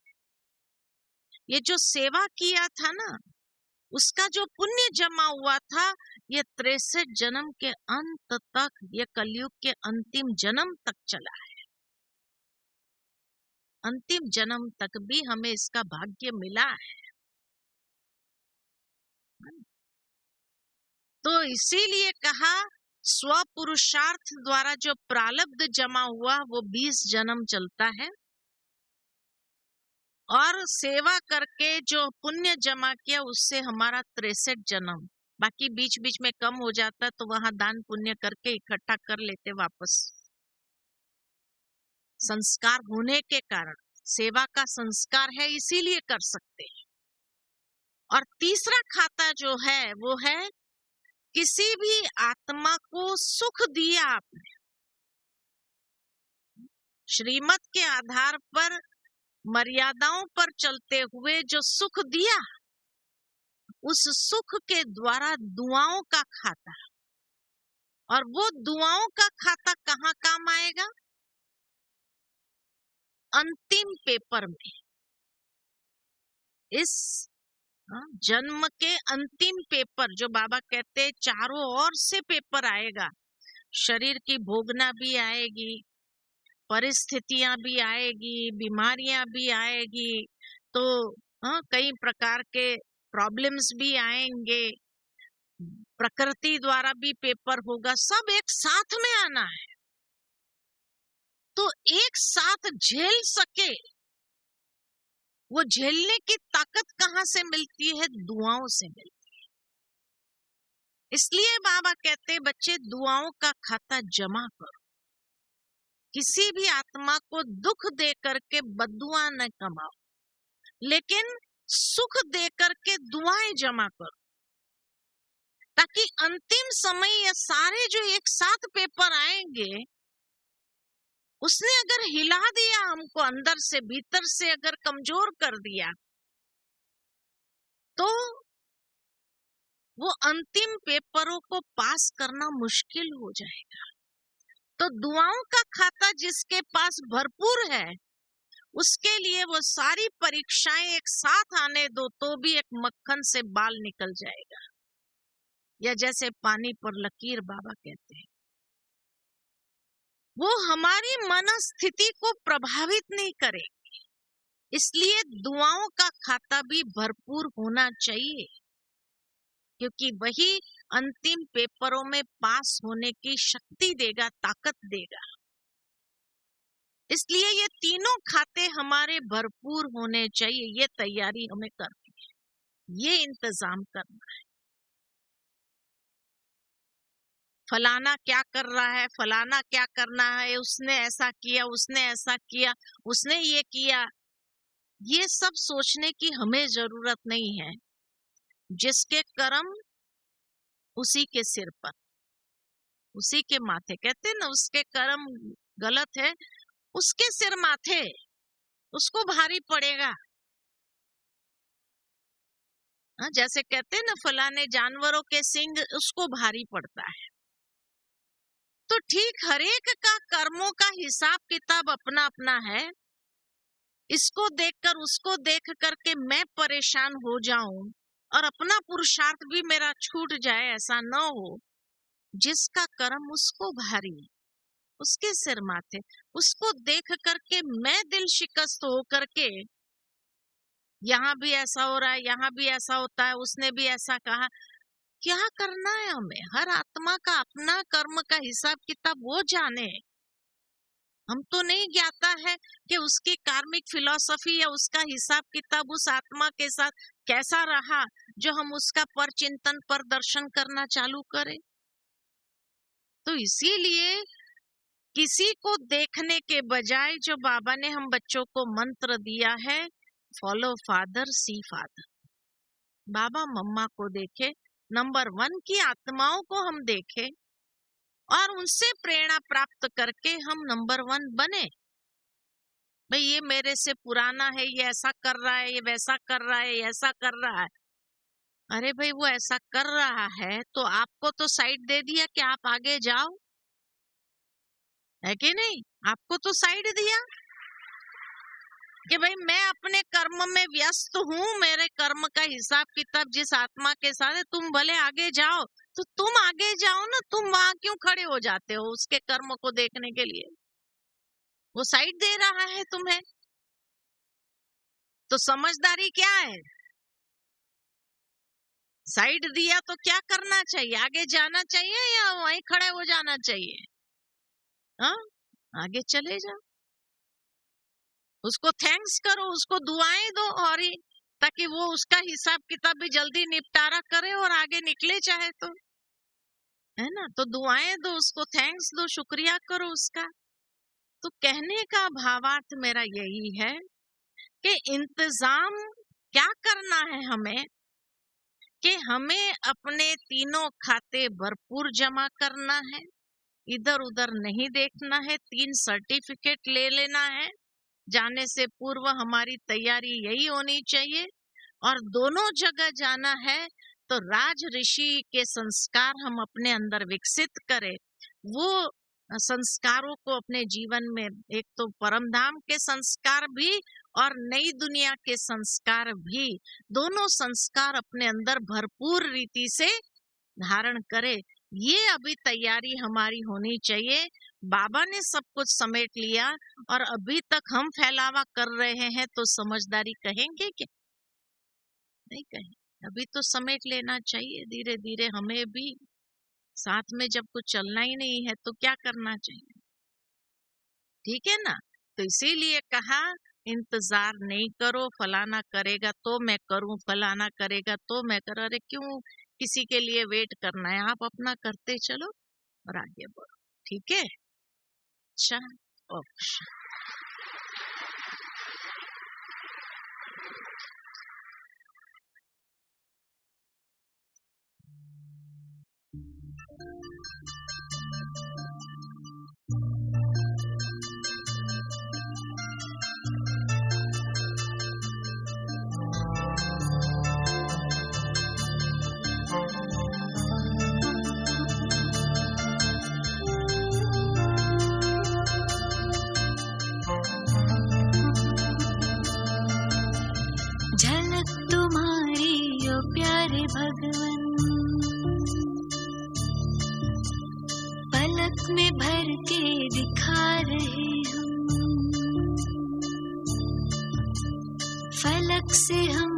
ये जो सेवा किया था ना, उसका जो पुण्य जमा हुआ था, ये 63 जन्म के अंत तक, ये कलयुग के अंतिम जन्म तक चला है। अंतिम जन्म तक भी हमें इसका भाग्य मिला है। तो इसीलिए कहा स्व पुरुषार्थ द्वारा जो प्रारब्ध जमा हुआ वो 20 जन्म चलता है, और सेवा करके जो पुण्य जमा किया उससे हमारा 63 जन्म। बाकी बीच बीच में कम हो जाता तो वहां दान पुण्य करके इकट्ठा कर लेते वापस। संस्कार होने के कारण, सेवा का संस्कार है इसीलिए कर सकते हैं। और तीसरा खाता जो है वो है किसी भी आत्मा को सुख दिया आपने, श्रीमत के आधार पर मर्यादाओं पर चलते हुए जो सुख दिया, उस सुख के द्वारा दुआओं का खाता, और वो दुआओं का खाता कहाँ काम आएगा? अंतिम पेपर में, इस जन्म के अंतिम पेपर, जो बाबा कहते हैं चारों ओर से पेपर आएगा, शरीर की भोगना भी आएगी, परिस्थितियां भी आएगी, बीमारियां भी आएगी, तो कई प्रकार के प्रॉब्लम्स भी आएंगे, प्रकृति द्वारा भी पेपर होगा, सब एक साथ में आना है। तो एक साथ झेल सके, वो झेलने की ताकत कहाँ से मिलती है? दुआओं से मिलती है। इसलिए बाबा कहते हैं बच्चे दुआओं का खाता जमा करो, किसी भी आत्मा को दुख दे करके बद्दुआ न कमाओ, लेकिन सुख दे करके दुआएं जमा करो, ताकि अंतिम समय ये सारे जो एक साथ पेपर आएंगे, उसने अगर हिला दिया हमको, अंदर से भीतर से अगर कमजोर कर दिया, तो वो अंतिम पेपरों को पास करना मुश्किल हो जाएगा। तो दुआओं का खाता जिसके पास भरपूर है, उसके लिए वो सारी परीक्षाएं एक साथ आने दो तो भी एक मक्खन से बाल निकल जाएगा, या जैसे पानी पर लकीर बाबा कहते हैं। वो हमारी मनस्थिति को प्रभावित नहीं करेगी, इसलिए दुआओं का खाता भी भरपूर होना चाहिए, क्योंकि वही अंतिम पेपरों में पास होने की शक्ति देगा, ताकत देगा। इसलिए ये तीनों खाते हमारे भरपूर होने चाहिए, ये तैयारी हमें करनी है, ये इंतजाम करना है। फलाना क्या कर रहा है, फलाना क्या करना है, उसने ऐसा किया, उसने ऐसा किया, उसने ये किया, ये सब सोचने की हमें जरूरत नहीं है। जिसके कर्म उसी के सिर पर, उसी के माथे, कहते ना उसके कर्म गलत है, उसके सिर माथे, उसको भारी पड़ेगा। जैसे कहते हैं ना फलाने जानवरों के सींग उसको भारी पड़ता है। तो ठीक हरेक का कर्मों का हिसाब किताब अपना अपना है। इसको देखकर उसको देख करके मैं परेशान हो जाऊं और अपना पुरुषार्थ भी मेरा छूट जाए, ऐसा न हो। जिसका कर्म उसको भारी, उसके सिर माथे, उसको देख करके मैं दिल शिकस्त हो करके, यहाँ भी ऐसा हो रहा है, यहाँ भी ऐसा होता है, उसने भी ऐसा कहा, क्या करना है हमें? हर आत्मा का अपना कर्म का हिसाब किताब वो जाने। हम तो नहीं ज्ञाता है कि उसकी कार्मिक फिलॉसफी या उसका हिसाब किताब उस आत्मा के साथ कैसा रहा जो हम उसका पर चिंतन पर दर्शन करना चालू करें। तो इसीलिए किसी को देखने के बजाय जो बाबा ने हम बच्चों को मंत्र दिया है, फॉलो फादर सी फादर, बाबा मम्मा को देखे, नंबर 1 की आत्माओं को हम देखें और उनसे प्रेरणा प्राप्त करके हम नंबर 1 बने। भाई ये मेरे से पुराना है, ये ऐसा कर रहा है, ये वैसा कर रहा है, ये ऐसा कर रहा है। अरे भाई वो ऐसा कर रहा है तो आपको तो साइड दे दिया कि आप आगे जाओ, है कि नहीं? आपको तो साइड दिया कि भाई मैं अपने कर्म में व्यस्त हूँ, मेरे कर्म का हिसाब किताब जिस आत्मा के साथ है, तुम भले आगे जाओ। तो तुम आगे जाओ ना, तुम वहां क्यों खड़े हो जाते हो उसके कर्म को देखने के लिए? वो साइड दे रहा है तुम्हें। तो समझदारी क्या है? साइड दिया तो क्या करना चाहिए? आगे जाना चाहिए या वहीं खड़े हो जाना चाहिए? हाँ, आगे चले जाओ, उसको थैंक्स करो, उसको दुआएं दो, और ताकि वो उसका हिसाब किताब भी जल्दी निपटारा करे और आगे निकले चाहे तो, है ना? तो दुआएं दो, उसको थैंक्स दो, शुक्रिया करो उसका। तो कहने का भावार्थ मेरा यही है कि इंतजाम क्या करना है हमें, कि हमें अपने तीनों खाते भरपूर जमा करना है, इधर उधर नहीं देखना है, 3 सर्टिफिकेट ले लेना है, जाने से पूर्व हमारी तैयारी यही होनी चाहिए, और दोनों जगह जाना है तो राज ऋषि के संस्कार हम अपने अंदर विकसित करें। वो संस्कारों को अपने जीवन में, एक तो परम धाम के संस्कार भी और नई दुनिया के संस्कार भी, दोनों संस्कार अपने अंदर भरपूर रीति से धारण करे। ये अभी तैयारी हमारी होनी चाहिए। बाबा ने सब कुछ समेट लिया और अभी तक हम फैलावा कर रहे हैं, तो समझदारी कहेंगे क्या? नहीं कहें। अभी तो समेट लेना चाहिए धीरे धीरे हमें भी। साथ में जब कुछ चलना ही नहीं है तो क्या करना चाहिए? ठीक है ना? तो इसीलिए कहा इंतजार नहीं करो, फलाना करेगा तो मैं करूं, फलाना करेगा तो मैं करूं। अरे क्यों किसी के लिए वेट करना है? आप अपना करते चलो और आगे बढ़ो। ठीक है? अच्छा, ओके। झलक तुम्हारी ओ प्यारे भगवन, पलक में भर के दिखा रहे हम, फलक से हम